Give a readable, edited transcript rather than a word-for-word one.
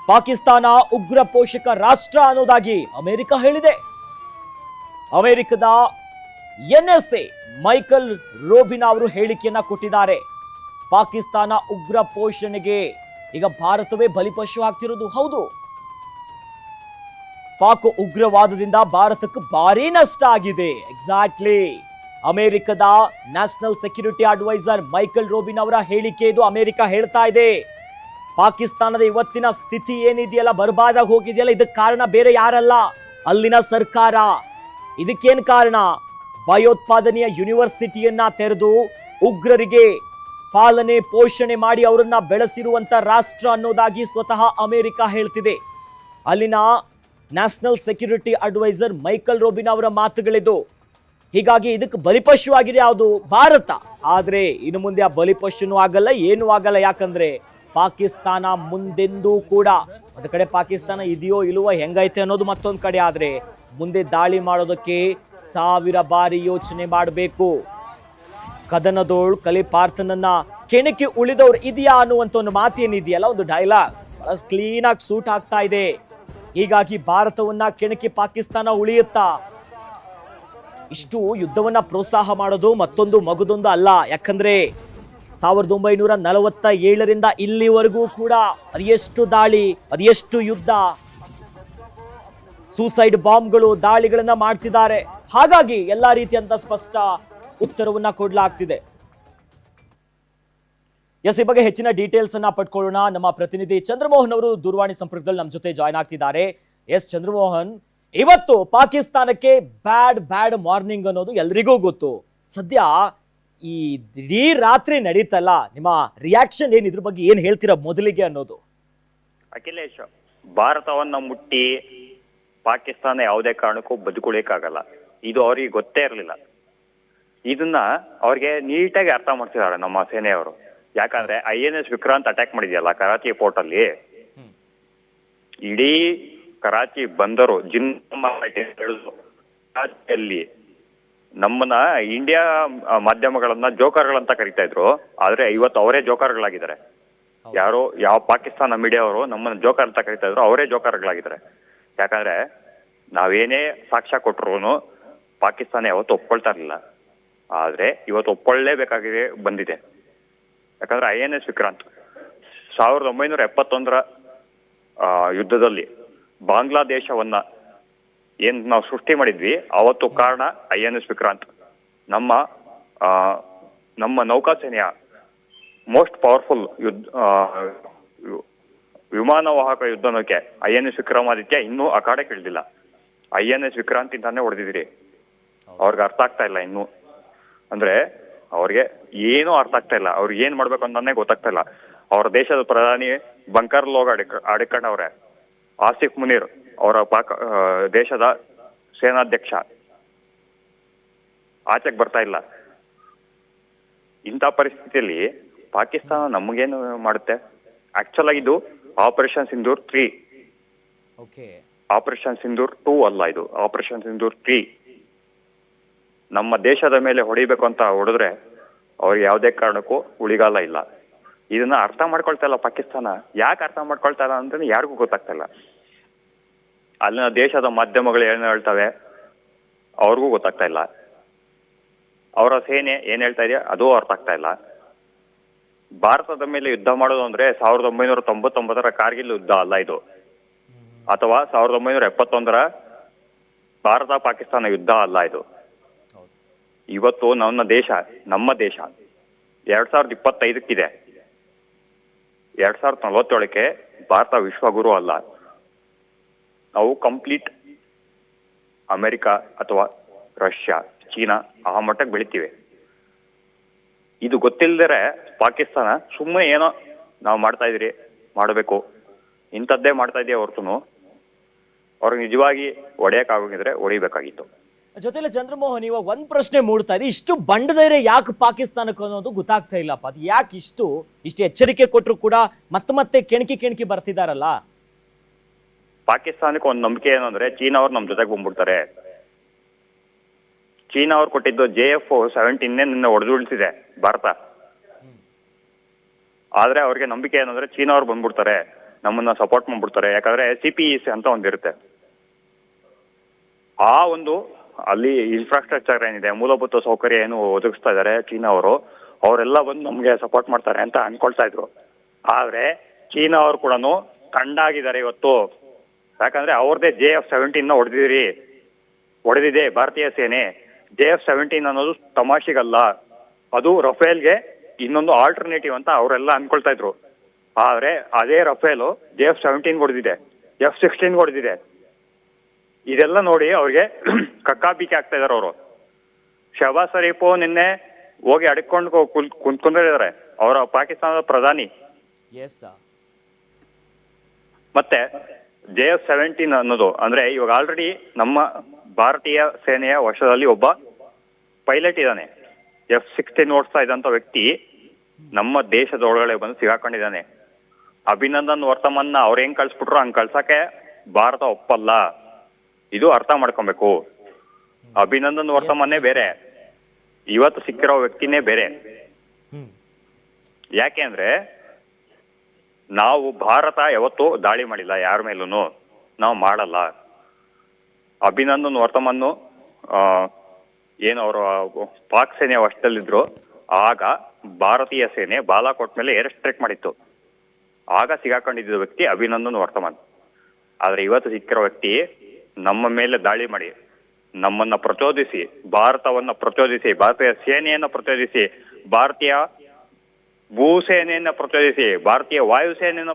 ಪಾಕಿಸ್ತಾನ ಉಗ್ರ ಪೋಷಕ ರಾಷ್ಟ್ರ ಅನ್ನೋದಾಗಿ ಅಮೆರಿಕ ಹೇಳಿದೆ. ಅಮೆರಿಕದ NSA ಮೈಕಲ್ ರೋಬಿನ್ ಅವರು ಹೇಳಿಕೆಯನ್ನ ಕೊಟ್ಟಿದ್ದಾರೆ. ಪಾಕಿಸ್ತಾನ ಉಗ್ರ ಪೋಷಣೆಗೆ ಈಗ ಭಾರತವೇ ಬಲಿಪಶು ಆಗ್ತಿರೋದು ಹೌದು. ಪಾಕ್ ಉಗ್ರವಾದದಿಂದ ಭಾರತಕ್ಕೆ ಭಾರಿ ನಷ್ಟ ಆಗಿದೆ. ಎಕ್ಸಾಕ್ಟ್ಲಿ ಅಮೆರಿಕದ ನ್ಯಾಷನಲ್ ಸೆಕ್ಯೂರಿಟಿ ಅಡ್ವೈಸರ್ ಮೈಕಲ್ ರೋಬಿನ್ ಅವರ ಹೇಳಿಕೆ ಇದು. ಅಮೆರಿಕ ಹೇಳ್ತಾ ಇದೆ ಪಾಕಿಸ್ತಾನದ ಇವತ್ತಿನ ಸ್ಥಿತಿ ಏನಿದೆಯಲ್ಲ, ಬರ್ಬಾದಾಗಿ ಹೋಗಿದೆಯಲ್ಲ, ಇದಕ್ಕೆ ಕಾರಣ ಬೇರೆ ಯಾರಲ್ಲ, ಅಲ್ಲಿನ ಸರ್ಕಾರ. ಇದಕ್ಕೇನು ಕಾರಣ? ಭಯೋತ್ಪಾದನೆಯ ಯೂನಿವರ್ಸಿಟಿಯನ್ನ ತೆರೆದು ಉಗ್ರರಿಗೆ ಪಾಲನೆ ಪೋಷಣೆ ಮಾಡಿ ಅವರನ್ನ ಬೆಳೆಸಿರುವಂತ ರಾಷ್ಟ್ರ ಅನ್ನೋದಾಗಿ ಸ್ವತಃ ಅಮೆರಿಕ ಹೇಳ್ತಿದೆ. ಅಲ್ಲಿನ ನ್ಯಾಷನಲ್ ಸೆಕ್ಯೂರಿಟಿ ಅಡ್ವೈಸರ್ ಮೈಕಲ್ ರೋಬಿನ್ ಅವರ ಮಾತುಗಳಿದು. ಹೀಗಾಗಿ ಇದಕ್ಕೆ ಬಲಿಪಶು ಆಗಿದೆ ಯಾವುದು? ಭಾರತ. ಆದ್ರೆ ಇನ್ನು ಮುಂದೆ ಆ ಬಲಿಪಶುನೂ ಆಗಲ್ಲ, ಏನೂ ಆಗಲ್ಲ. ಯಾಕಂದ್ರೆ ಪಾಕಿಸ್ತಾನ ಮುಂದೆಂದೂ ಕೂಡ, ಒಂದು ಕಡೆ ಪಾಕಿಸ್ತಾನ ಇದೆಯೋ ಇಲ್ವೋ ಹೆಂಗೈತೆ ಅನ್ನೋದು ಮತ್ತೊಂದು ಕಡೆ, ಆದ್ರೆ ಮುಂದೆ ದಾಳಿ ಮಾಡೋದಕ್ಕೆ 1000 ಬಾರಿ ಯೋಚನೆ ಮಾಡಬೇಕು. ಕದನದೋಳ್ ಕಲೆ ಪಾರ್ಥನನ್ನ ಕೆಣಕಿ ಉಳಿದವ್ರು ಇದೆಯಾ ಅನ್ನುವಂತ ಒಂದು ಮಾತೇನಿದೆಯಲ್ಲ, ಒಂದು ಡೈಲಾಗ್ ಬಹಳ ಕ್ಲೀನ್ ಆಗಿ ಸೂಟ್ ಆಗ್ತಾ ಇದೆ. ಹೀಗಾಗಿ ಭಾರತವನ್ನ ಕೆಣಕಿ ಪಾಕಿಸ್ತಾನ ಉಳಿಯುತ್ತಾ? ಇಷ್ಟು ಯುದ್ಧವನ್ನ ಪ್ರೋತ್ಸಾಹ ಮಾಡೋದು ಮತ್ತೊಂದು ಮಗದೊಂದು ಅಲ್ಲ. ಯಾಕಂದ್ರೆ 1947ರಿಂದ ಇಲ್ಲಿವರೆಗೂ ಕೂಡ ಅದೆಷ್ಟು ದಾಳಿ, ಅದೆಷ್ಟು ಯುದ್ಧ, ಸೂಸೈಡ್ ಬಾಂಬ್ಗಳು, ದಾಳಿಗಳನ್ನ ಮಾಡ್ತಿದ್ದಾರೆ. ಹಾಗಾಗಿ ಎಲ್ಲಾ ರೀತಿಯಂತ ಸ್ಪಷ್ಟ ಉತ್ತರವನ್ನ ಕೊಡ್ಲಾಗ್ತಿದೆ. ಎಸ್, ಈ ಬಗ್ಗೆ ಹೆಚ್ಚಿನ ಡೀಟೇಲ್ಸ್ ಅನ್ನ ಪಡ್ಕೊಳ್ಳೋಣ. ನಮ್ಮ ಪ್ರತಿನಿಧಿ ಚಂದ್ರಮೋಹನ್ ಅವರು ದೂರವಾಣಿ ಸಂಪರ್ಕದಲ್ಲಿ ನಮ್ಮ ಜೊತೆ ಜಾಯ್ನ್ ಆಗ್ತಿದ್ದಾರೆ. ಎಸ್ ಚಂದ್ರಮೋಹನ್, ಇವತ್ತು ಪಾಕಿಸ್ತಾನಕ್ಕೆ ಬ್ಯಾಡ್ ಮಾರ್ನಿಂಗ್ ಅನ್ನೋದು ಎಲ್ರಿಗೂ ಗೊತ್ತು. ಸದ್ಯ ಈ ಇಡೀ ರಾತ್ರಿ ನಡೀತಲ್ಲ, ನಿಮ್ಮ ರಿಯಾಕ್ಷನ್ ಏನ್, ಇದ್ರ ಬಗ್ಗೆ ಏನ್ ಹೇಳ್ತೀರಾ ಮೊದಲಿಗೆ ಅನ್ನೋದು? ಅಖಿಲೇಶ್, ಭಾರತವನ್ನ ಮುಟ್ಟಿ ಪಾಕಿಸ್ತಾನ ಯಾವುದೇ ಕಾರಣಕ್ಕೂ ಬದುಕುಳಿಯಕ್ಕಾಗಲ್ಲ. ಇದು ಅವ್ರಿಗೆ ಗೊತ್ತೇ ಇರಲಿಲ್ಲ. ಇದನ್ನ ಅವ್ರಿಗೆ ನೀಟಾಗಿ ಅರ್ಥ ಮಾಡ್ತಿದ್ದಾರೆ ನಮ್ಮ ಸೇನೆಯವರು. ಯಾಕಂದ್ರೆ INS ವಿಕ್ರಾಂತ್ ಅಟ್ಯಾಕ್ ಮಾಡಿದ್ಯಲ್ಲ ಕರಾಚಿ ಪೋರ್ಟ್ ಅಲ್ಲಿ, ಇಡೀ ಕರಾಚಿ ಬಂದರು ಜಿಲ್ಲಿ ನಮ್ಮನ್ನ ಇಂಡಿಯಾ ಮಾಧ್ಯಮಗಳನ್ನ ಜೋಕರ್ಗಳಂತ ಕರಿತಾ ಇದ್ರು. ಆದ್ರೆ ಇವತ್ತು ಅವರೇ ಜೋಕರ್ಗಳಾಗಿದ್ದಾರೆ. ಯಾರು ಯಾವ ಪಾಕಿಸ್ತಾನ ಮೀಡಿಯಾ ಅವರು ನಮ್ಮನ್ನ ಜೋಕರ್ ಅಂತ ಕರಿತಾ ಇದ್ರು, ಅವರೇ ಜೋಕರ್ಗಳಾಗಿದ್ದಾರೆ. ಯಾಕಂದ್ರೆ ನಾವೇನೇ ಸಾಕ್ಷ್ಯ ಕೊಟ್ಟರು ಪಾಕಿಸ್ತಾನ ಯಾವತ್ತು ಒಪ್ಕೊಳ್ತಾ ಇರಲಿಲ್ಲ. ಆದ್ರೆ ಇವತ್ತು ಒಪ್ಕೊಳ್ಳೇಬೇಕಾಗಿದೆ ಬಂದಿದೆ. ಯಾಕಂದ್ರೆ INS ವಿಕ್ರಾಂತ್ 1971ರ ಯುದ್ಧದಲ್ಲಿ ಬಾಂಗ್ಲಾದೇಶವನ್ನ ಏನ್ ನಾವು ಸೃಷ್ಟಿ ಮಾಡಿದ್ವಿ, ಅವತ್ತು ಕಾರಣ INS ವಿಕ್ರಾಂತ್. ನಮ್ಮ ನೌಕಾಸೇನೆಯ ಮೋಸ್ಟ್ ಪವರ್ಫುಲ್ ವಿಮಾನವಾಹಕ ಯುದ್ಧ ನೌಕೆ INS ವಿಕ್ರಮಾದಿತ್ಯ ಇನ್ನೂ ಅಖಾಡಕ್ಕೆ ಇಳಿದಿಲ್ಲ. INS ವಿಕ್ರಾಂತ್ ಇಂತಾನೆ ಹೊಡೆದಿದ್ದೀರಿ. ಅವ್ರಿಗೆ ಅರ್ಥ ಆಗ್ತಾ ಇಲ್ಲ ಇನ್ನು. ಅಂದ್ರೆ ಅವ್ರಿಗೆ ಏನೂ ಅರ್ಥ ಆಗ್ತಾ ಇಲ್ಲ. ಅವ್ರಿಗೆ ಏನ್ ಮಾಡ್ಬೇಕು ಅಂತಾನೆ ಗೊತ್ತಾಗ್ತಾ ಇಲ್ಲ. ಅವ್ರ ದೇಶದ ಪ್ರಧಾನಿ ಬಂಕರ್ ಲೋಗ ಅಡಿಕೊಂಡವ್ರೆ. ಆಸಿಫ್ ಮುನೀರ್ ಅವರ ದೇಶದ ಸೇನಾಧ್ಯಕ್ಷ ಆಚೆಗೆ ಬರ್ತಾ ಇಲ್ಲ. ಇಂಥ ಪರಿಸ್ಥಿತಿಯಲ್ಲಿ ಪಾಕಿಸ್ತಾನ ನಮಗೇನು ಮಾಡುತ್ತೆ? ಆಕ್ಚುಲ್ ಆಗಿ ಇದು ಆಪರೇಷನ್ ಸಿಂಧೂರ್ 3, ಆಪರೇಷನ್ ಸಿಂಧೂರ್ 2 ಅಲ್ಲ, ಇದು ಆಪರೇಷನ್ ಸಿಂಧೂರ್ 3. ನಮ್ಮ ದೇಶದ ಮೇಲೆ ಹೊಡಿಬೇಕು ಅಂತ ಹೊಡೆದ್ರೆ ಅವ್ರಿಗೆ ಯಾವುದೇ ಕಾರಣಕ್ಕೂ ಉಳಿಗಾಲ ಇಲ್ಲ. ಇದನ್ನ ಅರ್ಥ ಮಾಡ್ಕೊಳ್ತಾ ಇಲ್ಲ ಪಾಕಿಸ್ತಾನ. ಯಾಕೆ ಅರ್ಥ ಮಾಡ್ಕೊಳ್ತಾ ಇಲ್ಲ ಅಂತ ಯಾರಿಗೂ ಗೊತ್ತಾಗ್ತಾ ಇಲ್ಲ. ಅಲ್ಲಿನ ದೇಶದ ಮಾಧ್ಯಮಗಳು ಏನು ಹೇಳ್ತವೆ ಅವ್ರಿಗೂ ಗೊತ್ತಾಗ್ತಾ ಇಲ್ಲ. ಅವರ ಸೇನೆ ಏನ್ ಹೇಳ್ತಾ ಇದೆಯಾ ಅದೂ ಅರ್ಥ ಆಗ್ತಾ ಇಲ್ಲ. ಭಾರತದ ಮೇಲೆ ಯುದ್ಧ ಮಾಡೋದು ಅಂದ್ರೆ 1999ರ ಕಾರ್ಗಿಲ್ ಯುದ್ಧ ಅಲ್ಲ ಇದು, ಅಥವಾ 1971ರ ಭಾರತ ಪಾಕಿಸ್ತಾನ ಯುದ್ಧ ಅಲ್ಲ ಇದು. ಇವತ್ತು ನಮ್ಮ ದೇಶ 2025ಕ್ಕಿದೆ. 2047ಕ್ಕೆ ಭಾರತ ವಿಶ್ವಗುರು ಅಲ್ಲ. ನಾವು ಕಂಪ್ಲೀಟ್ ಅಮೆರಿಕ ಅಥವಾ ರಷ್ಯಾ, ಚೀನಾ ಆ ಮಟ್ಟಕ್ಕೆ ಬೆಳಿತೀವಿ. ಇದು ಗೊತ್ತಿಲ್ಲದರೆ ಪಾಕಿಸ್ತಾನ ಸುಮ್ಮನೆ ಏನೋ ನಾವು ಮಾಡ್ತಾ ಇದ್ರಿ, ಮಾಡಬೇಕು ಇಂಥದ್ದೇ ಮಾಡ್ತಾ ಇದೆಯಾ ಹೊರತು ಅವ್ರಿಗೆ ನಿಜವಾಗಿ ಹೊಡೆಯಕ್ಕಾಗಿದ್ರೆ ಹೊಡಿಬೇಕಾಗಿತ್ತು. ಜೊತೆಲೆ ಚಂದ್ರಮೋಹನ್, ಇವಾಗ ಒಂದ್ ಪ್ರಶ್ನೆ ಮೂಡ್ತಾ ಇದೆ, ಇಷ್ಟು ಬಂಡಧೈರ್ಯ ಯಾಕೆ ಪಾಕಿಸ್ತಾನಕ್ಕೆ ಅನ್ನೋದು ಗೊತ್ತಾಗ್ತಾ ಇಲ್ಲಪ್ಪ. ಅದು ಯಾಕೆ ಇಷ್ಟು ಎಚ್ಚರಿಕೆ ಕೊಟ್ಟರು ಕೂಡ ಮತ್ತೆ ಕೆಣಕಿ ಬರ್ತಿದಾರಲ್ಲ? ಪಾಕಿಸ್ತಾನಕ್ಕೆ ಒಂದು ನಂಬಿಕೆ ಏನಂದ್ರೆ ಚೀನಾ ಅವ್ರು ನಮ್ ಜೊತೆಗೆ ಬಂದ್ಬಿಡ್ತಾರೆ. ಚೀನಾ ಅವ್ರು ಕೊಟ್ಟಿದ್ದು JF-17 ನಿನ್ನೆ ಹೊಡೆದುಳಿಸಿದೆ ಭಾರತ. ಆದ್ರೆ ಅವ್ರಿಗೆ ನಂಬಿಕೆ ಏನಂದ್ರೆ ಚೀನಾ ಅವ್ರು ಬಂದ್ಬಿಡ್ತಾರೆ, ನಮ್ಮನ್ನ ಸಪೋರ್ಟ್ ಮಾಡ್ಬಿಡ್ತಾರೆ. ಯಾಕಂದ್ರೆ CPEC ಅಂತ ಒಂದಿರುತ್ತೆ. ಆ ಒಂದು ಅಲ್ಲಿ ಇನ್ಫ್ರಾಸ್ಟ್ರಕ್ಚರ್ ಏನಿದೆ, ಮೂಲಭೂತ ಸೌಕರ್ಯ ಏನು ಒದಗಿಸ್ತಾ ಇದ್ದಾರೆ ಚೀನಾ ಅವರು, ಅವರೆಲ್ಲ ಬಂದು ನಮಗೆ ಸಪೋರ್ಟ್ ಮಾಡ್ತಾರೆ ಅಂತ ಅನ್ಕೊಳ್ತಾ ಇದ್ರು. ಆದ್ರೆ ಚೀನಾ ಅವರು ಕೂಡ ಕಂಡಾಗಿದ್ದಾರೆ ಇವತ್ತು. ಯಾಕಂದ್ರೆ ಅವ್ರದೇ JF-17 ಹೊಡೆದಿದೆ ಭಾರತೀಯ ಸೇನೆ. JF-17 ಅನ್ನೋದು ತಮಾಷೆಗಲ್ಲ, ಅದು ರಫೇಲ್ಗೆ ಇನ್ನೊಂದು ಆಲ್ಟರ್ನೇಟಿವ್ ಅಂತ ಅವರೆಲ್ಲ ಅನ್ಕೊಳ್ತಾ ಇದ್ರು. ಆದ್ರೆ ಅದೇ ರಫೇಲು JF-17 ಹೊಡೆದಿದೆ, F-16 ಹೊಡೆದಿದೆ. ಇದೆಲ್ಲ ನೋಡಿ ಅವ್ರಿಗೆ ಕಕ್ಕಾಬಿಕ್ಕಿ ಆಗ್ತಾ ಇದಾರೆ ಅವರು. ಶಹಬಾಜ್ ಶರೀಫು ನಿನ್ನೆ ಹೋಗಿ ಅಡ್ಕೊಂಡು ಕುಂತ್ಕೊಂಡಿದ್ದಾರೆ, ಅವರ ಪಾಕಿಸ್ತಾನದ ಪ್ರಧಾನಿ. ಮತ್ತೆ JF-17 ಅನ್ನೋದು ಅಂದ್ರೆ ಇವಾಗ ಆಲ್ರೆಡಿ ನಮ್ಮ ಭಾರತೀಯ ಸೇನೆಯ ವಶದಲ್ಲಿ ಒಬ್ಬ ಪೈಲಟ್ ಇದ್ದಾನೆ. F-16 ಓಡಿಸ್ತಾ ಇದ್ದಂತ ವ್ಯಕ್ತಿ ನಮ್ಮ ದೇಶದ ಒಳಗಡೆ ಬಂದು ಸಿಗಾಕೊಂಡಿದ್ದಾನೆ. ಅಭಿನಂದನ್ ವರ್ತಮನ್ನ ಅವ್ರು ಹೆಂಗ್ ಕಳ್ಸ್ಬಿಟ್ರು ಹಂಗ್ ಕಳ್ಸಕ್ಕೆ ಭಾರತ ಒಪ್ಪಲ್ಲ. ಇದು ಅರ್ಥ ಮಾಡ್ಕೊಬೇಕು. ಅಭಿನಂದನ್ ವರ್ತಮನ್ನೇ ಬೇರೆ, ಇವತ್ತು ಸಿಕ್ಕಿರೋ ವ್ಯಕ್ತಿನೇ ಬೇರೆ. ಯಾಕೆ ಅಂದ್ರೆ ನಾವು ಭಾರತ ಯಾವತ್ತೂ ದಾಳಿ ಮಾಡಿಲ್ಲ ಯಾರ ಮೇಲೂ, ನಾವು ಮಾಡಲ್ಲ. ಅಭಿನಂದನ್ ವರ್ತಮನ್ನು ಏನು ಅವರು ಪಾಕ್ ಸೇನೆಯ ವಶದಲ್ಲಿದ್ರು, ಆಗ ಭಾರತೀಯ ಸೇನೆ ಬಾಲಾಕೋಟ್ ಮೇಲೆ ಏರ್ ಸ್ಟ್ರೈಕ್ ಮಾಡಿತ್ತು. ಆಗ ಸಿಗಾಕೊಂಡಿದ್ದ ವ್ಯಕ್ತಿ ಅಭಿನಂದನ್ ವರ್ತಮನ್. ಆದ್ರೆ ಇವತ್ತು ಸಿಕ್ಕಿರೋ ವ್ಯಕ್ತಿ ನಮ್ಮ ಮೇಲೆ ದಾಳಿ ಮಾಡಿ, ನಮ್ಮನ್ನ ಪ್ರಚೋದಿಸಿ, ಭಾರತವನ್ನ ಪ್ರಚೋದಿಸಿ, ಭಾರತೀಯ ಸೇನೆಯನ್ನ ಪ್ರಚೋದಿಸಿ, ಭಾರತೀಯ ಭೂಸೇನೆಯನ್ನ ಪ್ರಚೋದಿಸಿ, ಭಾರತೀಯ ವಾಯುಸೇನೆಯನ್ನ